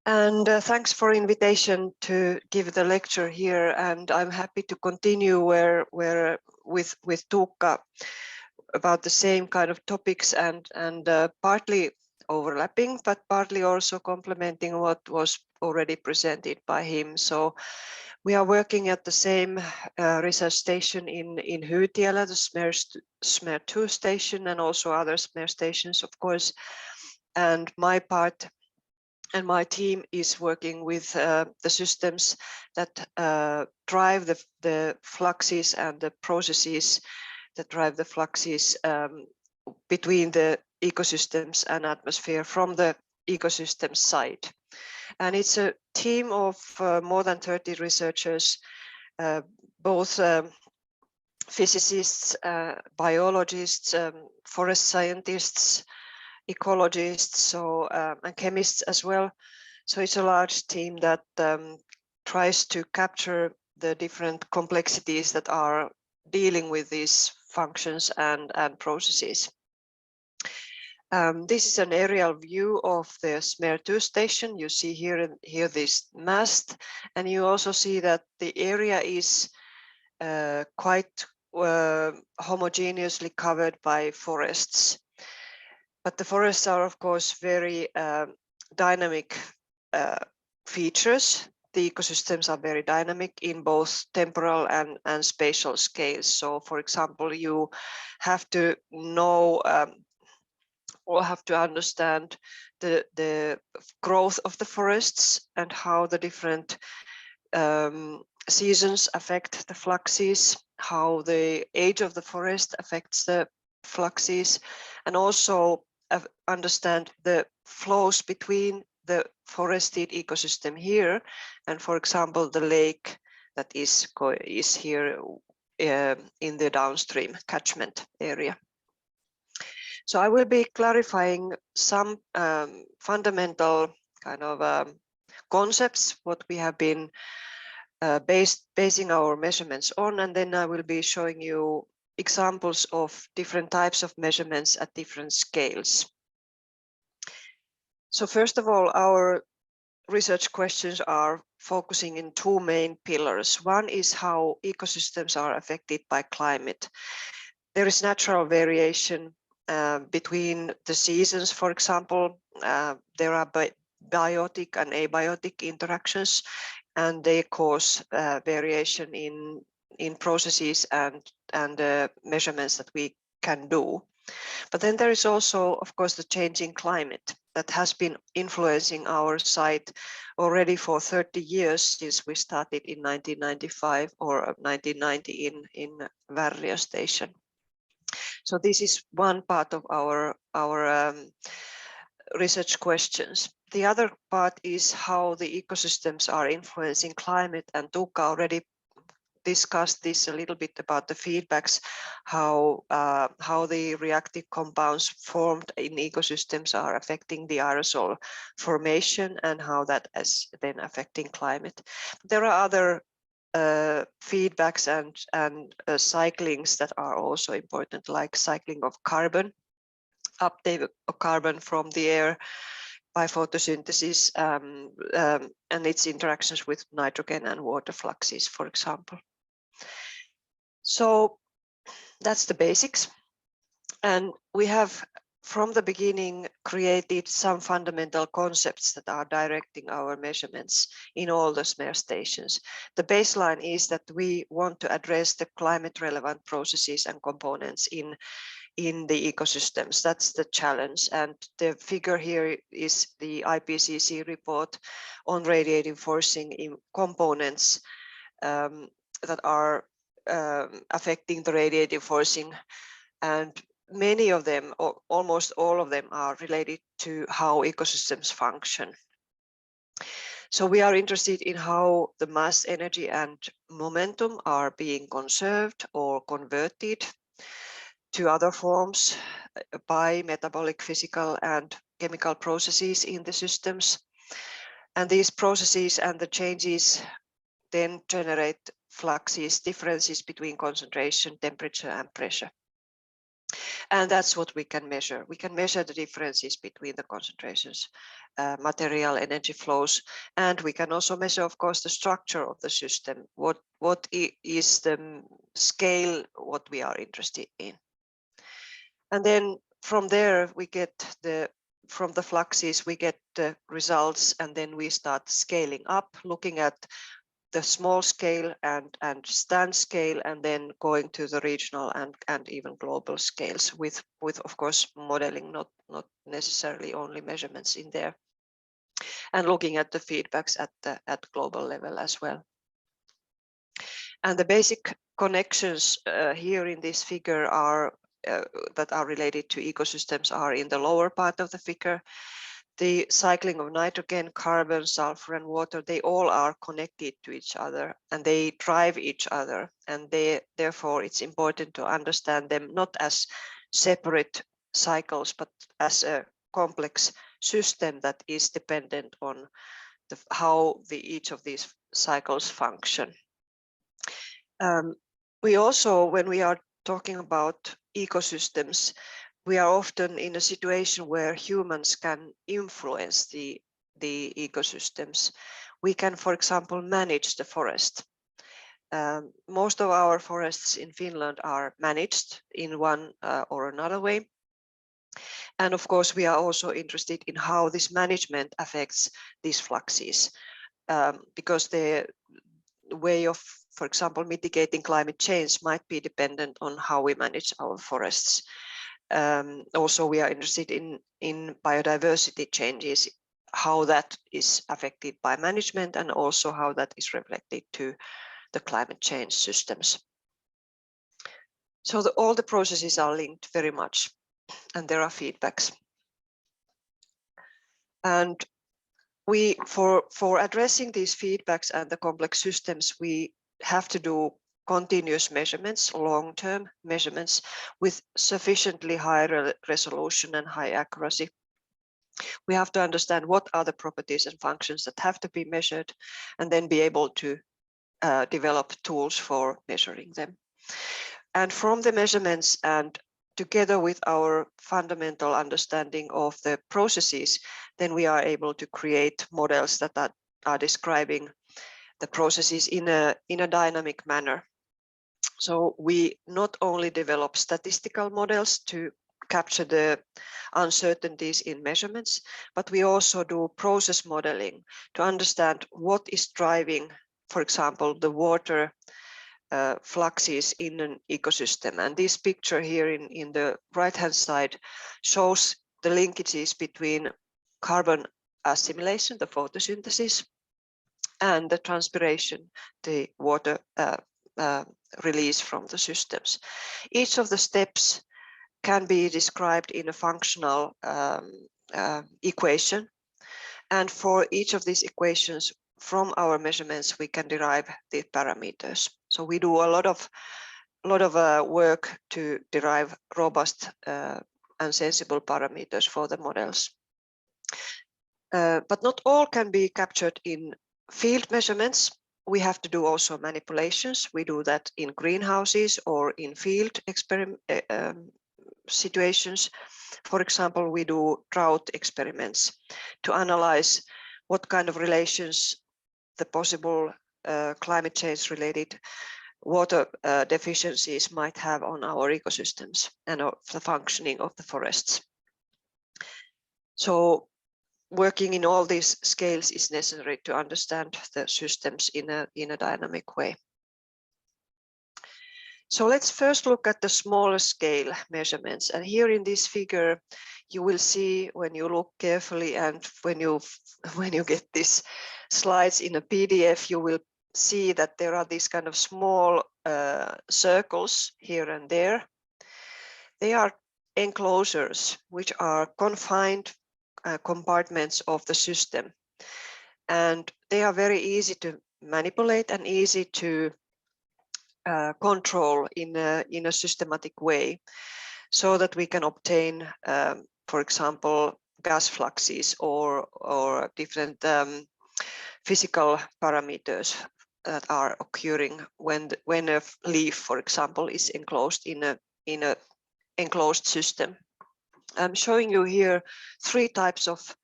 And thanks for invitation to give the lecture here. And I'm happy to continue with Tuukka about the same kind of topics and partly overlapping, but partly also complementing what was already presented by him. So we are working at the same research station in Hyytiälä, the SMER2 station, and also other SMER stations, of course. And my part and my team is working with the systems that drive the fluxes and the processes that drive the fluxes between the ecosystems and atmosphere from the ecosystem side. And it's a team of more than 30 researchers, both physicists, biologists, forest scientists, ecologists, and chemists as well. So it's a large team that tries to capture the different complexities that are dealing with these functions and processes. This is an aerial view of the SMER2 station. You see here this mast, and you also see that the area is quite homogeneously covered by forests. But the forests are, of course, very dynamic features. The ecosystems are very dynamic in both temporal and spatial scales. So, for example, you have to know or have to understand the growth of the forests and how the different seasons affect the fluxes, how the age of the forest affects the fluxes, and also understand the flows between the forested ecosystem here and, for example, the lake that is here in the downstream catchment area. So I will be clarifying some fundamental kind of concepts, what we have been basing our measurements on, and then I will be showing you examples of different types of measurements at different scales. So first of all, our research questions are focusing in two main pillars. One is how ecosystems are affected by climate. There is natural variation between the seasons, for example. There are biotic and abiotic interactions, and they cause variation in processes and measurements that we can do. But then there is also, of course, the changing climate that has been influencing our site already for 30 years since we started in 1995 or 1990 in Värriö station. So this is one part of our research questions. The other part is how the ecosystems are influencing climate, and Tuukka already discussed this a little bit about the feedbacks, how the reactive compounds formed in ecosystems are affecting the aerosol formation and how that is then affecting climate. There are other feedbacks and cyclings that are also important, like cycling of carbon, uptake of carbon from the air by photosynthesis and its interactions with nitrogen and water fluxes, for example. So that's the basics. And we have from the beginning created some fundamental concepts that are directing our measurements in all the SMER stations. The baseline is that we want to address the climate relevant processes and components in the ecosystems. That's the challenge. And the figure here is the IPCC report on radiative forcing in components that are affecting the radiative forcing, and many of them, or almost all of them, are related to how ecosystems function. So we are interested in how the mass, energy and momentum are being conserved or converted to other forms by metabolic, physical and chemical processes in the systems. And these processes and the changes then generate fluxes, differences between concentration, temperature and pressure. And that's what we can measure. We can measure the differences between the concentrations, material energy flows, and we can also measure, of course, the structure of the system. What is the scale what we are interested in? And then from there we get from the fluxes we get the results, and then we start scaling up, looking at the small scale and stand scale, and then going to the regional and even global scales with of course modeling, not necessarily only measurements in there, and looking at the feedbacks at global level as well. And the basic connections here in this figure are that are related to ecosystems are in the lower part of the figure. The cycling of nitrogen, carbon, sulfur, and water, they all are connected to each other and they drive each other. And therefore, it's important to understand them not as separate cycles, but as a complex system that is dependent on how each of these cycles function. We also, when we are talking about ecosystems, we are often in a situation where humans can influence the ecosystems. We can, for example, manage the forest. Most of our forests in Finland are managed in one or another way. And of course, we are also interested in how this management affects these fluxes, because the way of, for example, mitigating climate change might be dependent on how we manage our forests. Also, we are interested in biodiversity changes, how that is affected by management, and also how that is reflected to the climate change systems. So all the processes are linked very much, and there are feedbacks. And we, for addressing these feedbacks and the complex systems, we have to do continuous measurements, long-term measurements with sufficiently high resolution and high accuracy. We have to understand what are the properties and functions that have to be measured, and then be able to develop tools for measuring them. And from the measurements, and together with our fundamental understanding of the processes, then we are able to create models that are describing the processes in a dynamic manner. So we not only develop statistical models to capture the uncertainties in measurements, but we also do process modeling to understand what is driving, for example, the water fluxes in an ecosystem. And this picture here in the right-hand side shows the linkages between carbon assimilation, the photosynthesis, and the transpiration, the water release from the systems. Each of the steps can be described in a functional equation. And for each of these equations, from our measurements, we can derive the parameters. So we do a lot of work to derive robust and sensible parameters for the models. But not all can be captured in field measurements. We have to do also manipulations. We do that in greenhouses or in field situations. For example, we do drought experiments to analyze what kind of relations the possible climate change related water deficiencies might have on our ecosystems and of the functioning of the forests. So working in all these scales is necessary to understand the systems in a dynamic way. So let's first look at the smaller scale measurements. And here in this figure, you will see when you look carefully, and when you get these slides in a PDF, you will see that there are these kind of small circles here and there. They are enclosures which are confined compartments of the system. And they are very easy to manipulate and easy to control in a systematic way, so that we can obtain, for example, gas fluxes or different physical parameters that are occurring when a leaf, for example, is enclosed in a enclosed system. I'm showing you here 3 types of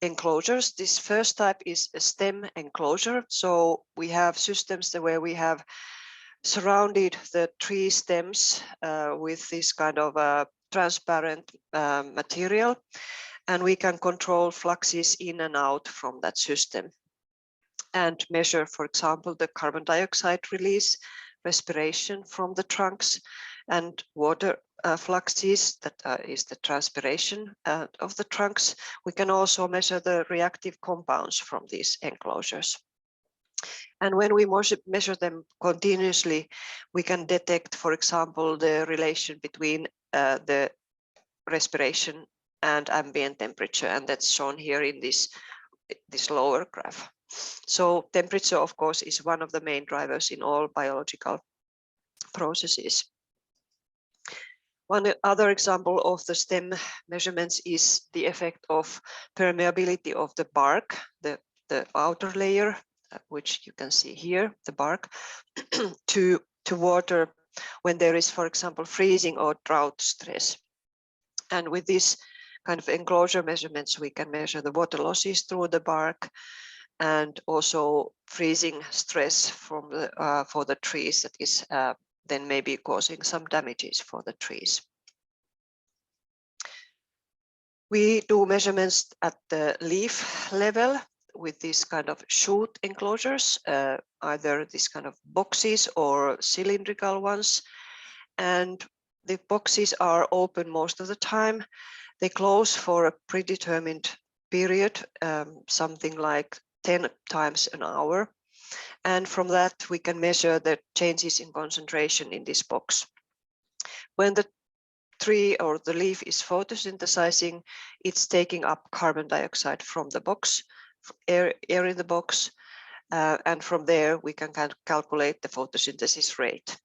enclosures. This first type is a stem enclosure. So we have systems where we have surrounded the tree stems with this kind of transparent material, and we can control fluxes in and out from that system and measure, for example, the carbon dioxide release, respiration from the trunks, and water fluxes, that is the transpiration of the trunks. We can also measure the reactive compounds from these enclosures. And when we measure them continuously, we can detect, for example, the relation between the respiration and ambient temperature, and that's shown here in this lower graph. So temperature, of course, is one of the main drivers in all biological processes. One other example of the stem measurements is the effect of permeability of the bark, the outer layer, which you can see here, the bark, to water when there is, for example, freezing or drought stress. And with this kind of enclosure measurements, we can measure the water losses through the bark and also freezing stress from for the trees that is then maybe causing some damages for the trees. We do measurements at the leaf level with these kind of shoot enclosures, either these kind of boxes or cylindrical ones. And the boxes are open most of the time. They close for a predetermined period, something like 10 times an hour. And from that, we can measure the changes in concentration in this box. When the tree or the leaf is photosynthesizing, it's taking up carbon dioxide from the box, air in the box, and from there we can calculate the photosynthesis rate.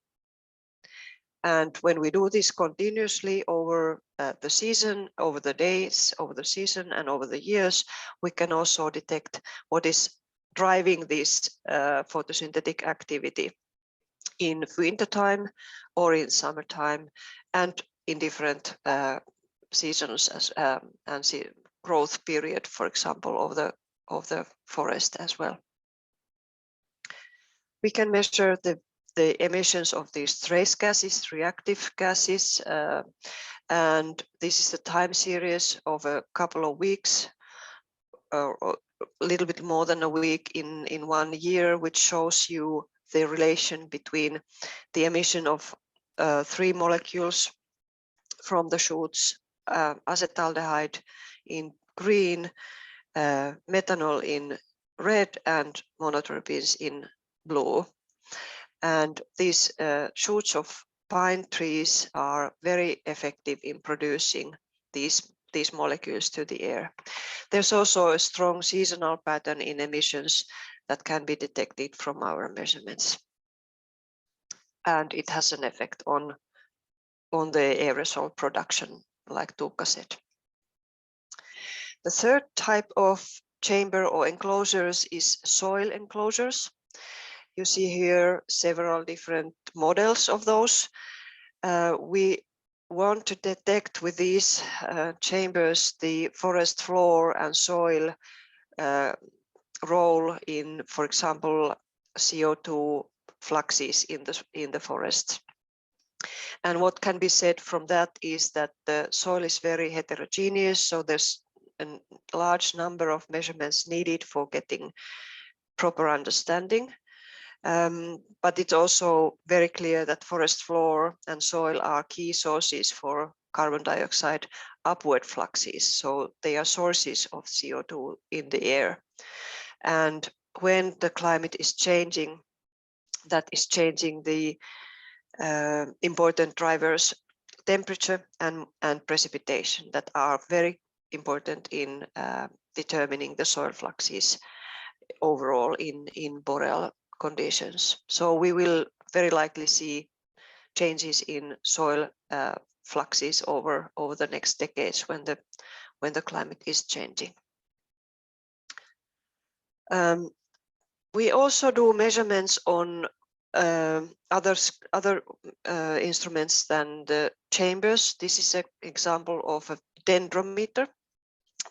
And when we do this continuously over the season, over the days, over the season, and over the years, we can also detect what is driving this photosynthetic activity in wintertime or in summertime, and in different seasons and growth period, for example, of the forest as well. We can measure the emissions of these trace gases, reactive gases, and this is the time series of a couple of weeks, or a little bit more than a week in 1 year, which shows you the relation between the emission of 3 molecules from the shoots, acetaldehyde in green, methanol in red, and monoterpenes in blue. And these shoots of pine trees are very effective in producing these molecules to the air. There's also a strong seasonal pattern in emissions that can be detected from our measurements. And it has an effect on the aerosol production, like Tuukka said. The third type of chamber or enclosures is soil enclosures. You see here several different models of those. We want to detect with these chambers the forest floor and soil role in, for example, CO2 fluxes in the forest. And what can be said from that is that the soil is very heterogeneous, so there's a large number of measurements needed for getting proper understanding. But it's also very clear that forest floor and soil are key sources for carbon dioxide upward fluxes. So they are sources of CO2 in the air. And when the climate is changing, that is changing the important drivers, temperature and precipitation, that are very important in determining the soil fluxes overall in boreal conditions. So we will very likely see changes in soil fluxes over the next decades when the climate is changing. We also do measurements on other instruments than the chambers. This is an example of a dendrometer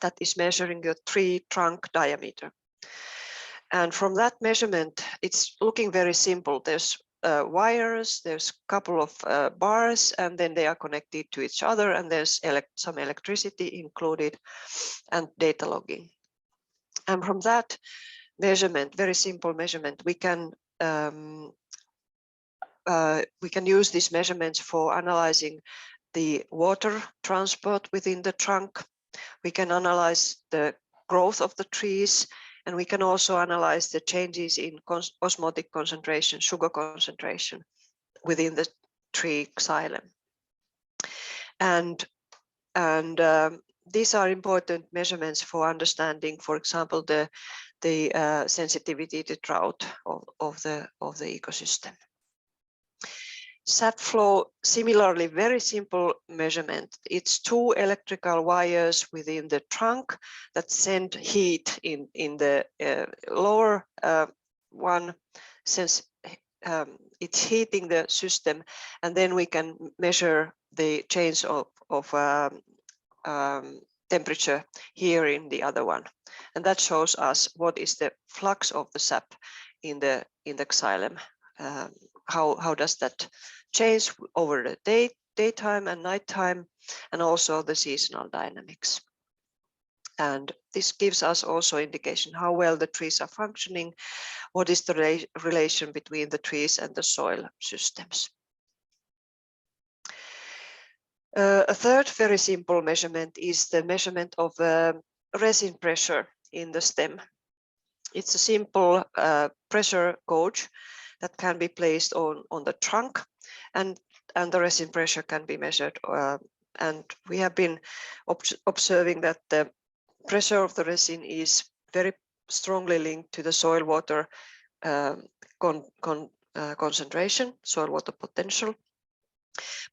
that is measuring the tree trunk diameter. And from that measurement, it's looking very simple. There's wires, there's a couple of bars, and then they are connected to each other, and there's some electricity included and data logging. And from that measurement, very simple measurement, we can use these measurements for analyzing the water transport within the trunk. We can analyze the growth of the trees, and we can also analyze the changes in osmotic concentration, sugar concentration within the tree xylem. And these are important measurements for understanding, for example, the sensitivity to drought of the ecosystem. Sap flow, similarly, very simple measurement. It's 2 electrical wires within the trunk that send heat in the lower one, since it's heating the system, and then we can measure the change of temperature here in the other one, and that shows us what is the flux of the sap in the xylem. How does that change over the daytime and nighttime, and also the seasonal dynamics. And this gives us also indication how well the trees are functioning, what is the relation between the trees and the soil systems. A third very simple measurement is the measurement of resin pressure in the stem. It's a simple pressure gauge that can be placed on the trunk, and the resin pressure can be measured. And we have been observing that the pressure of the resin is very strongly linked to the soil water concentration, soil water potential,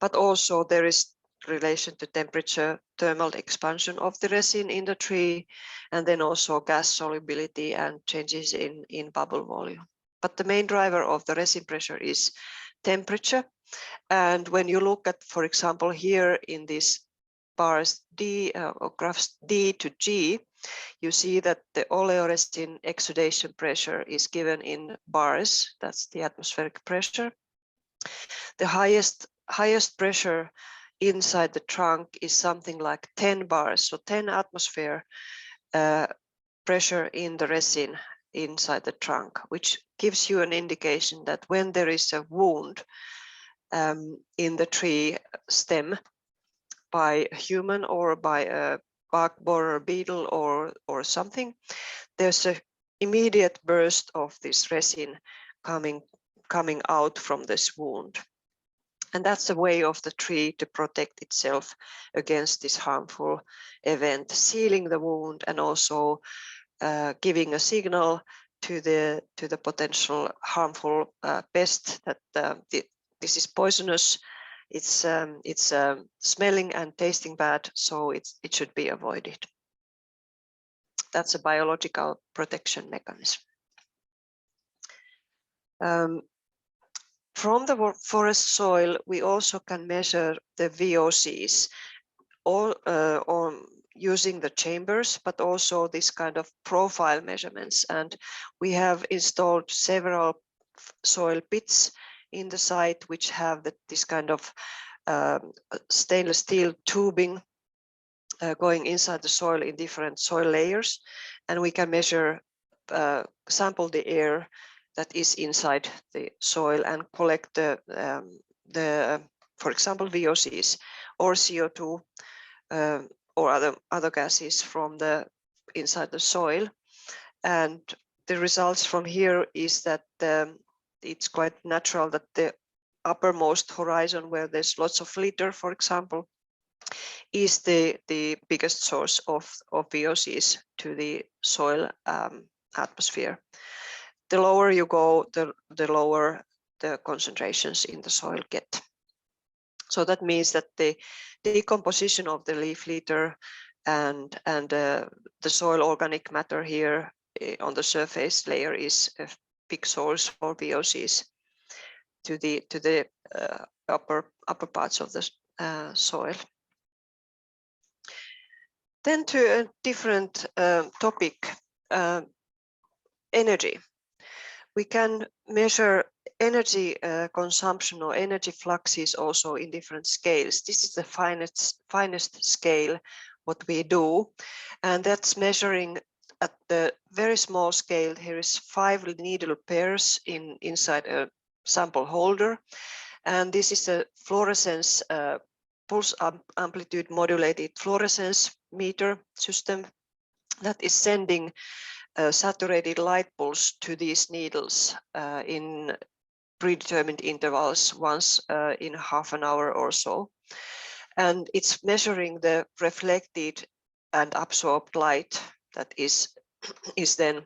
but also there is relation to temperature, thermal expansion of the resin in the tree, and then also gas solubility and changes in bubble volume. But the main driver of the resin pressure is temperature. And when you look at, for example, here in these bars D or graphs D to G, you see that the oleoresin exudation pressure is given in bars. That's the atmospheric pressure. The highest pressure inside the trunk is something like 10 bars, so 10 atmosphere pressure in the resin inside the trunk, which gives you an indication that when there is a wound in the tree stem by a human or by a bark borer beetle or something, there's an immediate burst of this resin coming out from this wound. And that's a way of the tree to protect itself against this harmful event, sealing the wound and also giving a signal to the potential harmful pest that this is poisonous. It's smelling and tasting bad, so it should be avoided. That's a biological protection mechanism. From the forest soil, we also can measure the VOCs, using the chambers, but also this kind of profile measurements. And we have installed several soil pits in the site, which have this kind of stainless steel tubing going inside the soil in different soil layers. And we can measure, sample the air that is inside the soil and collect the for example, VOCs or CO2 or other gases from inside the soil. And the results from here is that it's quite natural that the uppermost horizon, where there's lots of litter, for example, is the biggest source of VOCs to the soil atmosphere. The lower you go, the lower the concentrations in the soil get. So that means that the decomposition of the leaf litter and the soil organic matter here on the surface layer is a big source for VOCs. to the upper parts of the soil. Then to a different topic, energy. We can measure energy consumption or energy fluxes also in different scales. This is the finest scale what we do, and that's measuring at the very small scale. Here is 5 needle pairs inside a sample holder, and this is a fluorescence pulse amplitude modulated fluorescence meter system that is sending a saturated light pulse to these needles in predetermined intervals once in half an hour or so. And it's measuring the reflected and absorbed light that is then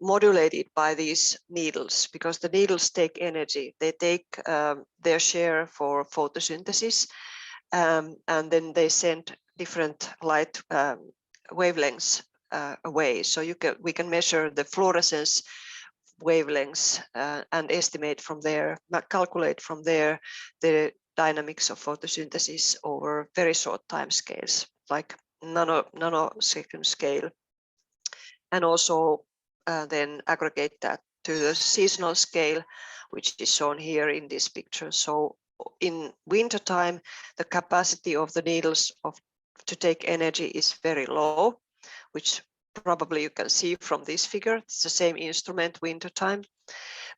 modulated by these needles, because the needles take energy. They take their share for photosynthesis, and then they send different light wavelengths away. So we can measure the fluorescence wavelengths and estimate from there, calculate from there the dynamics of photosynthesis over very short time scales, like nanosecond scale, and also then aggregate that to the seasonal scale, which is shown here in this picture. So in winter time, the capacity of the needles to take energy is very low, which probably you can see from this figure. It's the same instrument winter time.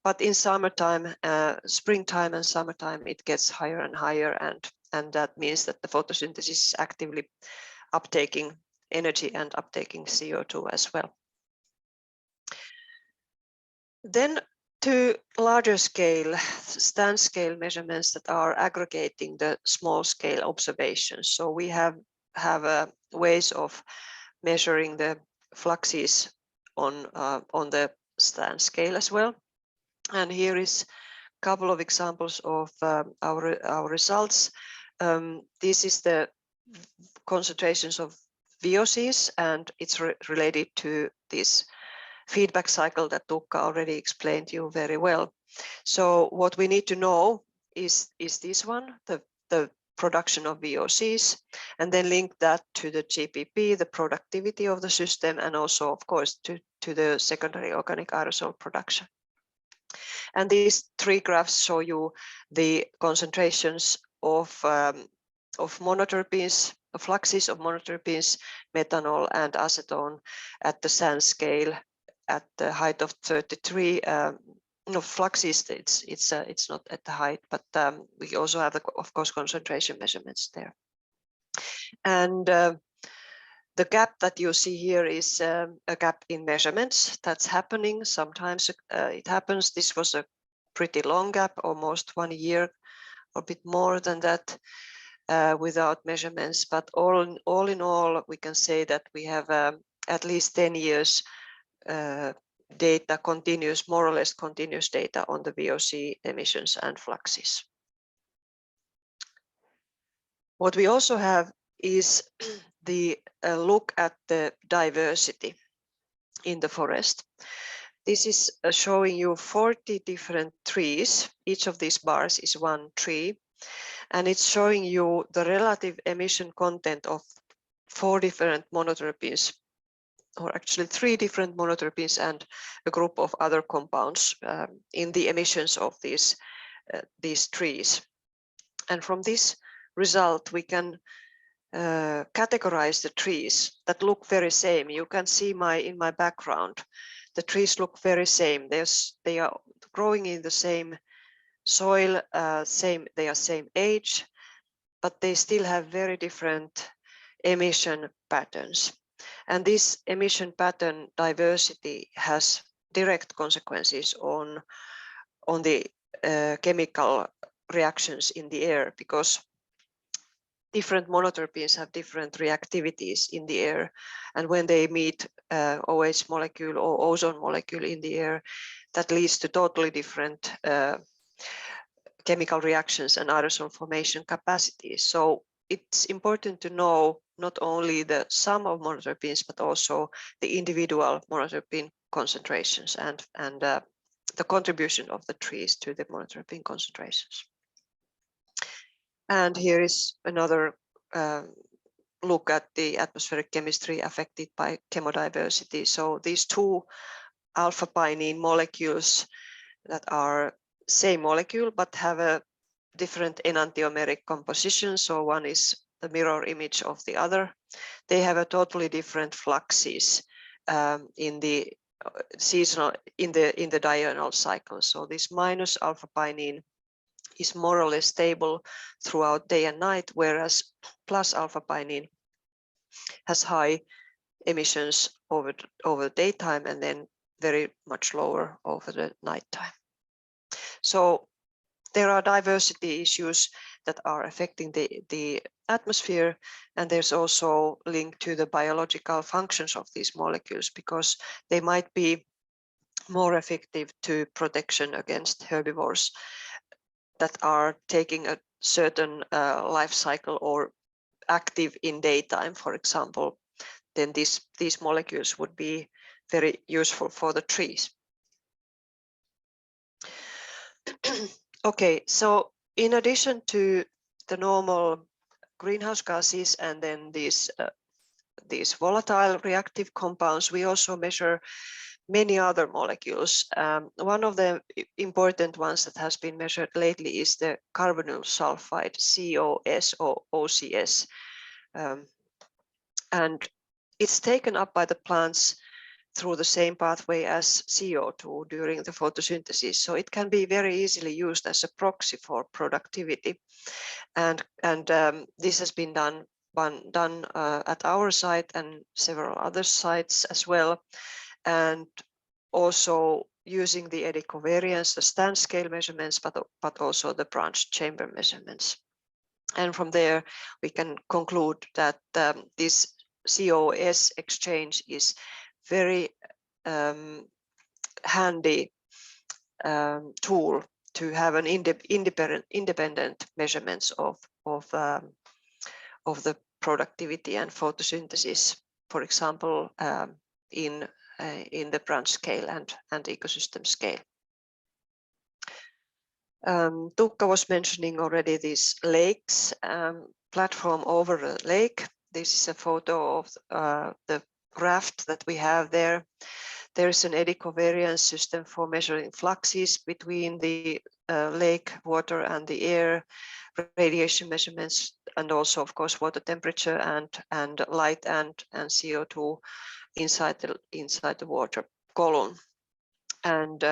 But in summertime, springtime and summertime, it gets higher and higher, and that means that the photosynthesis is actively uptaking energy and uptaking CO2 as well. Then to larger scale, stand scale measurements that are aggregating the small scale observations. So we have ways of measuring the fluxes on the stand scale as well. And here is a couple of examples of our results. This is the concentrations of VOCs, and it's related to this feedback cycle that Tuukka already explained to you very well. So what we need to know is this one, the production of VOCs, and then link that to the GPP, the productivity of the system, and also, of course, to the secondary organic aerosol production. And these 3 graphs show you the concentrations of monoterpenes, fluxes of monoterpenes, methanol, and acetone at the sand scale at the height of 33. Fluxes, it's not at the height, but we also have, of course, concentration measurements there. And the gap that you see here is a gap in measurements that's happening. Sometimes it happens. This was a pretty long gap, almost 1 year or a bit more than that without measurements. But all in all, we can say that we have at least 10 years data, more or less continuous data on the VOC emissions and fluxes. What we also have is the look at the diversity in the forest. This is showing you 40 different trees. Each of these bars is one tree, and it's showing you the relative emission content of 4 different monoterpenes, or actually 3 different monoterpenes and a group of other compounds in the emissions of these trees. And from this result, we can categorize the trees that look very same. You can see in my background, the trees look very same. They are growing in the same soil, they are same age, but they still have very different emission patterns. And this emission pattern diversity has direct consequences on the chemical reactions in the air, because different monoterpenes have different reactivities in the air, and when they meet OH molecule or ozone molecule in the air, that leads to totally different chemical reactions and aerosol formation capacities. So it's important to know not only the sum of monoterpenes, but also the individual monoterpene concentrations and the contribution of the trees to the monotropin concentrations. And here is another look at the atmospheric chemistry affected by chemodiversity. So these two alpha-pinene molecules that are same molecule but have a different enantiomeric composition. So one is the mirror image of the other. They have a totally different fluxes in the seasonal in the diurnal cycle. So this minus alpha-pinene is more or less stable throughout day and night, whereas plus alpha-pinene has high emissions over daytime and then very much lower over the nighttime. So there are diversity issues that are affecting the atmosphere, and there's also linked to the biological functions of these molecules, because they might be more effective to protection against herbivores that are taking a certain life cycle or active in daytime, for example. Then these molecules would be very useful for the trees. Okay, so in addition to the normal greenhouse gases and then these volatile reactive compounds, we also measure many other molecules. One of the important ones that has been measured lately is the carbonyl sulfide, COS or OCS. And it's taken up by the plants through the same pathway as CO2 during the photosynthesis. So it can be very easily used as a proxy for productivity. And this has been done at our site and several other sites as well. And also using the eddy covariance, the stand scale measurements, but also the branch chamber measurements. And from there, we can conclude that this COS exchange is very handy tool to have an independent measurements of the productivity and photosynthesis, for example, in the branch scale and ecosystem scale. Tuukka was mentioning already these lakes, platform over a lake. This is a photo of the raft that we have there. There is an eddy covariance system for measuring fluxes between the lake water and the air, radiation measurements, and also, of course, water temperature and light and CO2 inside the water column. And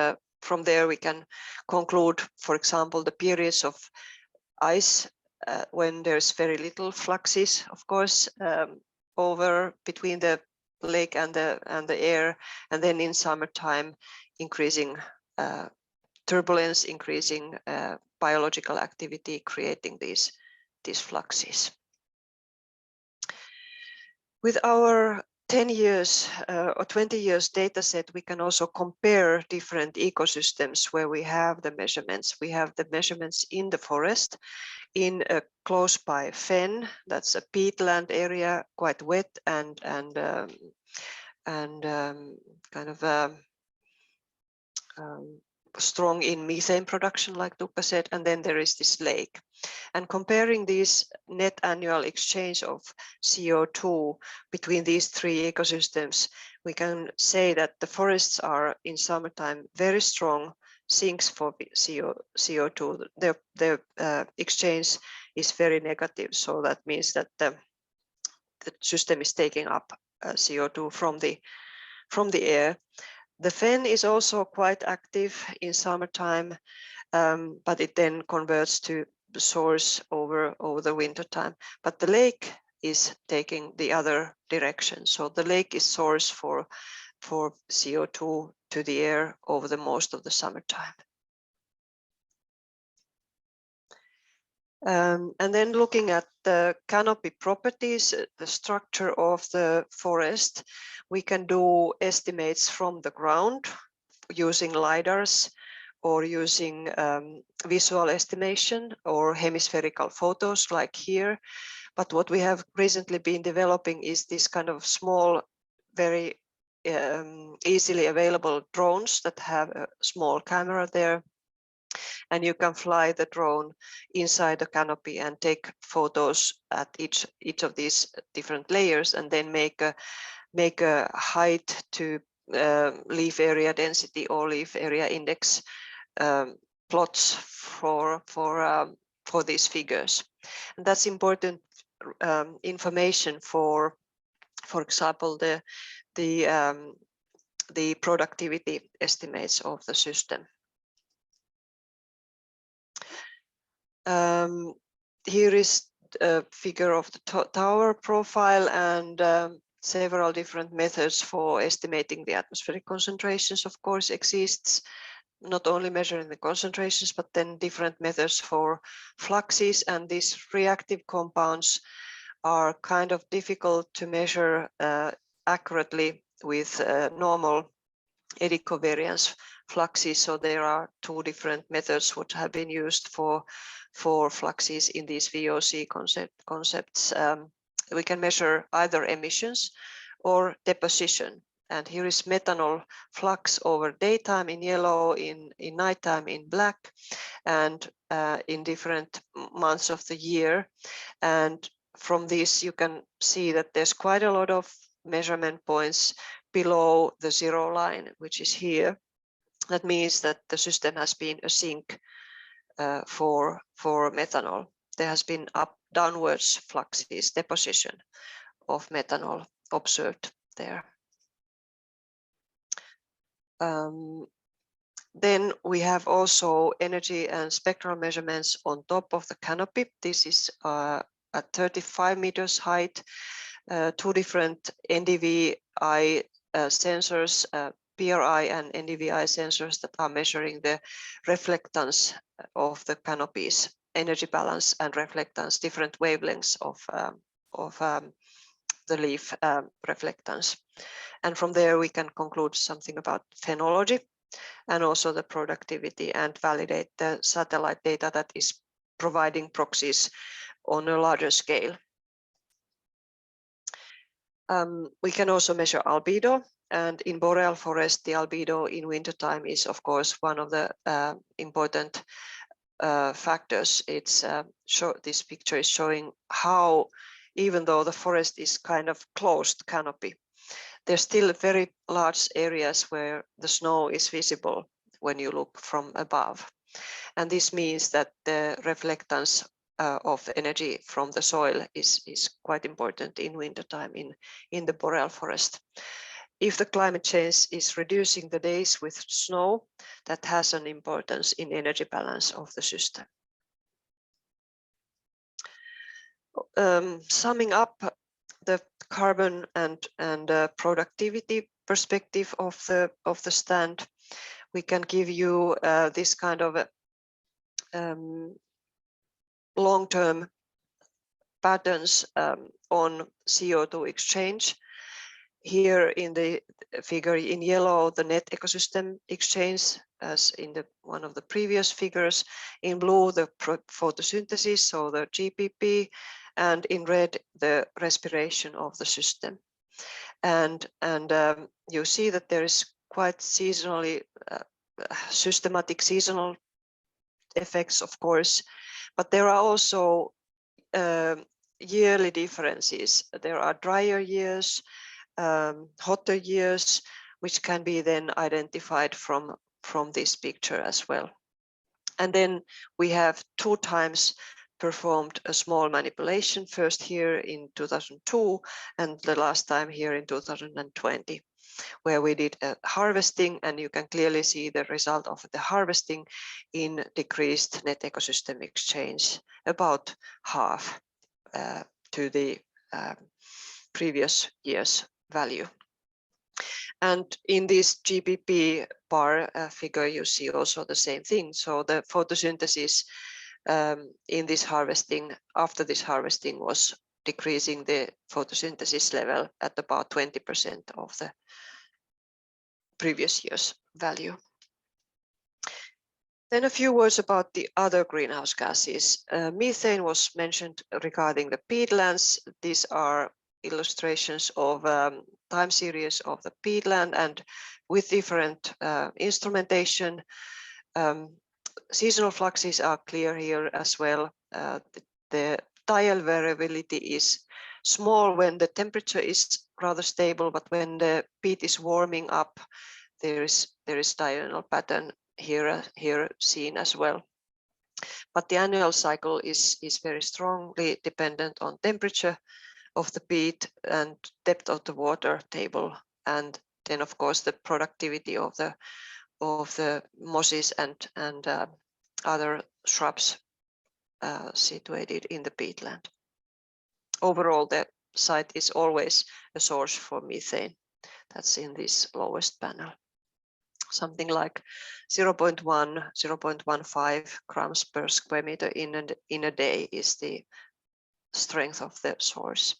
from there we can conclude, for example, the periods of ice when there's very little fluxes, of course, over between the lake and the air, and then in summertime increasing turbulence, increasing biological activity, creating these fluxes. With our 10 years or 20 years data set, we can also compare different ecosystems where we have the measurements. We have the measurements in the forest, in a close by fen, that's a peatland area, quite wet and kind of strong in methane production, like Tuukka said, and then there is this lake. And comparing this net annual exchange of CO2 between these three ecosystems, we can say that the forests are in summertime very strong sinks for CO2. Their exchange is very negative, so that means that the system is taking up CO2 from the air. The fen is also quite active in summertime, but it then converts to the source over the winter time. But the lake is taking the other direction. So the lake is source for CO2 to the air over the most of the summertime. And then looking at the canopy properties, the structure of the forest, we can do estimates from the ground using LiDARs or using visual estimation or hemispherical photos like here. But what we have recently been developing is this kind of small, very easily available drones that have a small camera there, and you can fly the drone inside the canopy and take photos at each of these different layers, and then make a height to leaf area density or leaf area index plots for these figures. And that's important information for example, the productivity estimates of the system. Here is a figure of the tower profile, and several different methods for estimating the atmospheric concentrations, of course, exists. Not only measuring the concentrations, but then different methods for fluxes, and these reactive compounds are kind of difficult to measure accurately with normal eddy covariance fluxes. So there are two different methods which have been used for fluxes in these VOC concepts. We can measure either emissions or deposition. And here is methanol flux over daytime in yellow, in nighttime in black, and in different months of the year. And from this you can see that there's quite a lot of measurement points below the zero line, which is here. That means that the system has been a sink for methanol. There has been downwards fluxes, deposition of methanol observed there. Then we have also energy and spectral measurements on top of the canopy. This is at 35 meters height, two different NDVI sensors, PRI and NDVI sensors that are measuring the reflectance of the canopies, energy balance and reflectance, different wavelengths of the leaf reflectance. And from there we can conclude something about phenology and also the productivity, and validate the satellite data that is providing proxies on a larger scale. We can also measure albedo, and in boreal forest the albedo in wintertime is of course one of the important factors. This picture is showing how, even though the forest is kind of closed canopy, there's still very large areas where the snow is visible when you look from above. And this means that the reflectance of energy from the soil is quite important in wintertime in the boreal forest. If the climate change is reducing the days with snow, that has an importance in energy balance of the system. Summing up the carbon and productivity perspective of the stand, we can give you this kind of long-term patterns on CO2 exchange. Here in the figure in yellow, the net ecosystem exchange, as in one of the previous figures. In blue, the photosynthesis, so the GPP, and in red, the respiration of the system. And you see that there is quite seasonally systematic seasonal effects, of course, but there are also yearly differences. There are drier years, hotter years, which can be then identified from this picture as well. And then we have 2 times performed a small manipulation, first here in 2002 and the last time here in 2020, where we did a harvesting, and you can clearly see the result of the harvesting in decreased net ecosystem exchange, about half to the previous year's value. And in this GPP bar figure, you see also the same thing. So the photosynthesis in this harvesting, after this harvesting, was decreasing the photosynthesis level at about 20% of the previous year's value. Then a few words about the other greenhouse gases. Methane was mentioned regarding the peatlands. These are illustrations of time series of the peatland and with different instrumentation. Seasonal fluxes are clear here as well. The tile variability is small when the temperature is rather stable, but when the peat is warming up, there is diurnal pattern here seen as well. But the annual cycle is very strongly dependent on temperature of the peat and depth of the water table, and then of course the productivity of the mosses and other shrubs situated in the peatland. Overall, the site is always a source for methane. That's in this lowest panel. Something like 0.1, 0.15 grams per square meter in a day is the strength of the source.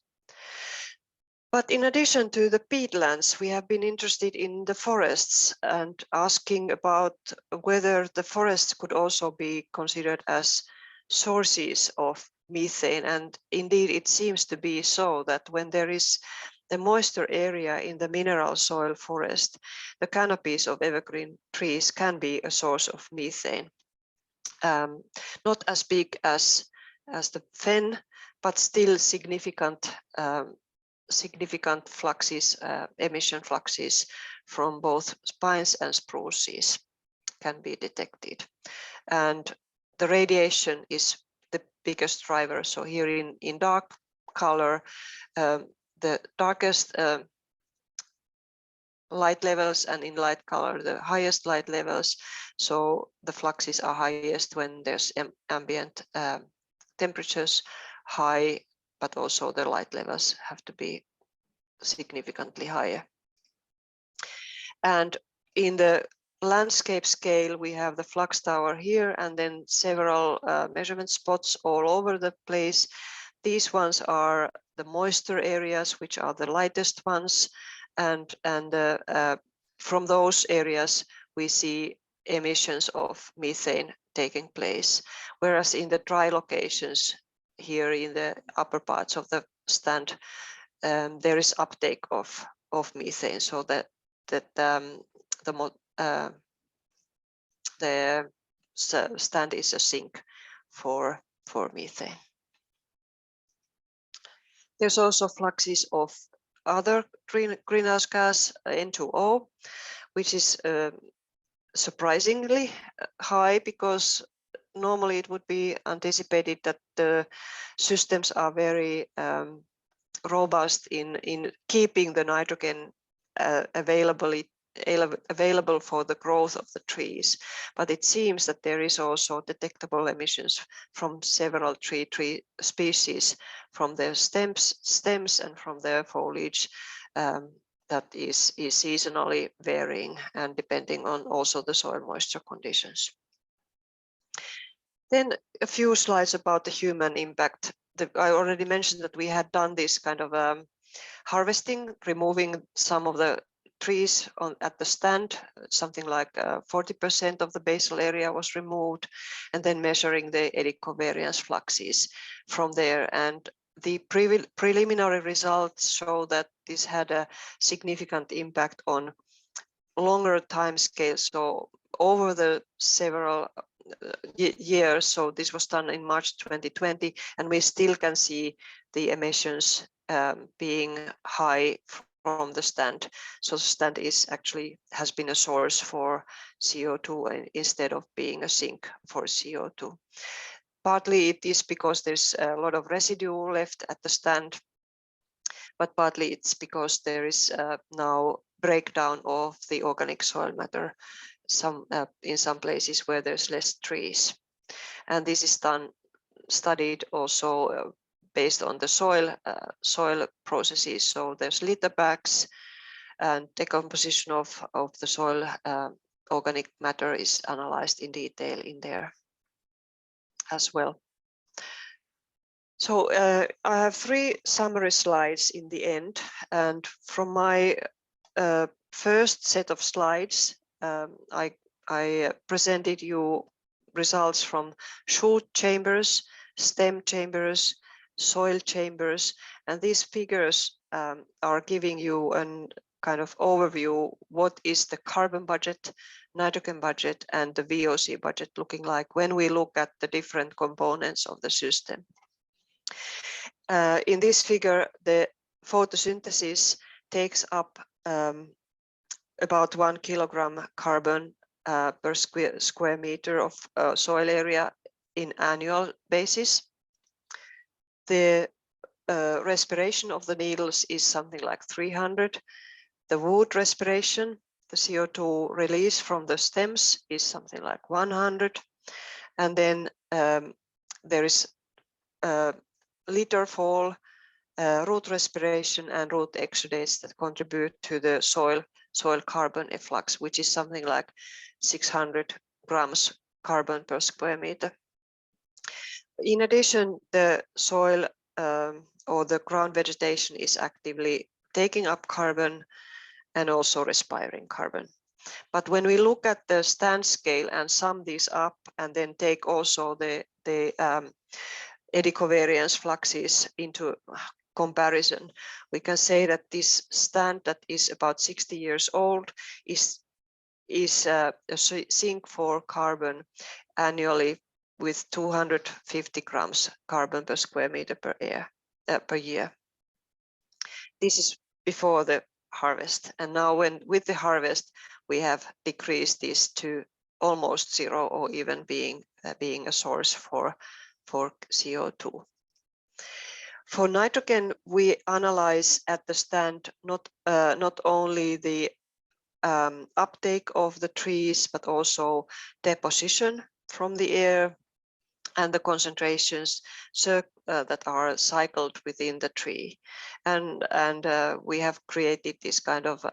But in addition to the peatlands, we have been interested in the forests and asking about whether the forests could also be considered as sources of methane. And indeed, it seems to be so that when there is a moisture area in the mineral soil forest, the canopies of evergreen trees can be a source of methane. Not as big as the fen, but still significant fluxes, emission fluxes from both pines and spruces can be detected. And the radiation is the biggest driver. So here in dark color, the darkest light levels, and in light color, the highest light levels. So the fluxes are highest when there's ambient temperatures high, but also the light levels have to be significantly higher. And in the landscape scale, we have the flux tower here and then several measurement spots all over the place. These ones are the moisture areas, which are the lightest ones. And from those areas, we see emissions of methane taking place. Whereas in the dry locations, here in the upper parts of the stand, there is uptake of methane, so that the stand is a sink for methane. There's also fluxes of other greenhouse gas, N2O, which is surprisingly high, because normally it would be anticipated that the systems are very robust in keeping the nitrogen available for the growth of the trees. But it seems that there is also detectable emissions from several tree species, from their stems and from their foliage, that is seasonally varying and depending on also the soil moisture conditions. Then a few slides about the human impact. I already mentioned that we had done this kind of harvesting, removing some of the trees at the stand. Something like 40% of the basal area was removed, and then measuring the eddy covariance fluxes from there. And the preliminary results show that this had a significant impact on longer time scales, so over the several years. So this was done in March 2020, and we still can see the emissions being high from the stand. So the stand has been a source for CO2 instead of being a sink for CO2. Partly it is because there's a lot of residue left at the stand, but partly it's because there is now breakdown of the organic soil matter in some places where there's less trees. And this is studied also based on the soil processes. So there's litter bags, and decomposition of the soil organic matter is analyzed in detail in there as well. So I have 3 summary slides in the end, and from my first set of slides, I presented you results from shoot chambers, stem chambers, soil chambers, and these figures are giving you a kind of overview what is the carbon budget, nitrogen budget, and the VOC budget looking like when we look at the different components of the system. In this figure, the photosynthesis takes up about 1 kilogram carbon per square meter of soil area in annual basis. The respiration of the needles is something like 300. The wood respiration, the CO2 release from the stems is something like 100. And then there is litter fall, root respiration, and root exudates that contribute to the soil carbon efflux, which is something like 600 grams carbon per square meter. In addition, the soil or the ground vegetation is actively taking up carbon and also respiring carbon. But when we look at the stand scale and sum these up and then take also the eddy covariance fluxes into comparison, we can say that this stand that is about 60 years old is a sink for carbon annually with 250 grams carbon per square meter per year. This is before the harvest, and now with the harvest we have decreased this to almost zero, or even being a source for CO2. For nitrogen, we analyze at the stand not only the uptake of the trees, but also deposition from the air and the concentrations that are cycled within the tree. And we have created this kind of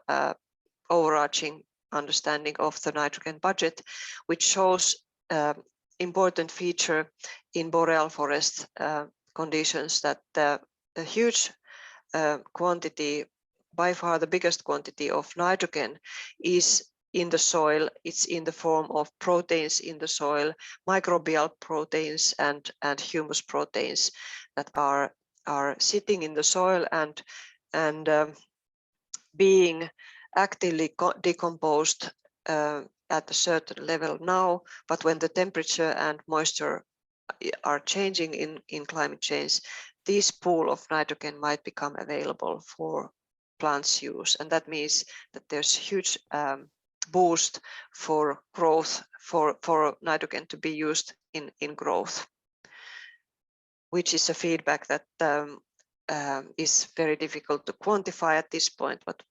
overarching understanding of the nitrogen budget, which shows important feature in boreal forest conditions, that a huge quantity, by far the biggest quantity of nitrogen, is in the soil. It's in the form of proteins in the soil, microbial proteins and humus proteins that are sitting in the soil and being actively decomposed at a certain level now, but when the temperature and moisture are changing in climate change, this pool of nitrogen might become available for plants use, and that means that there's huge boost for growth, for nitrogen to be used in growth, which is a feedback that is very difficult to quantify at this point, but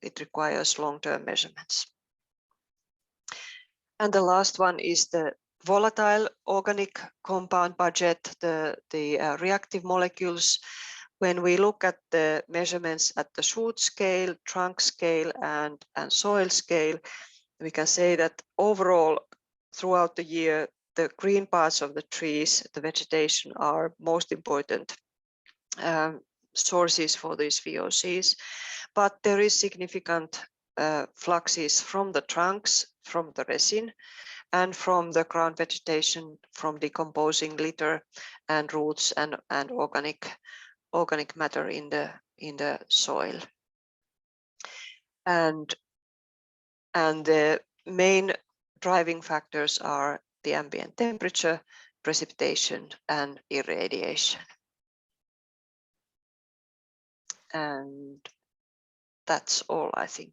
it requires long-term measurements. And the last one is the volatile organic compound budget, the reactive molecules. When we look at the measurements at the shoot scale, trunk scale, and soil scale, we can say that overall, throughout the year, the green parts of the trees, the vegetation, are most important sources for these VOCs. But there is significant fluxes from the trunks, from the resin, and from the ground vegetation, from decomposing litter and roots and organic matter in the soil. And the main driving factors are the ambient temperature, precipitation, and irradiation. And that's all, I think.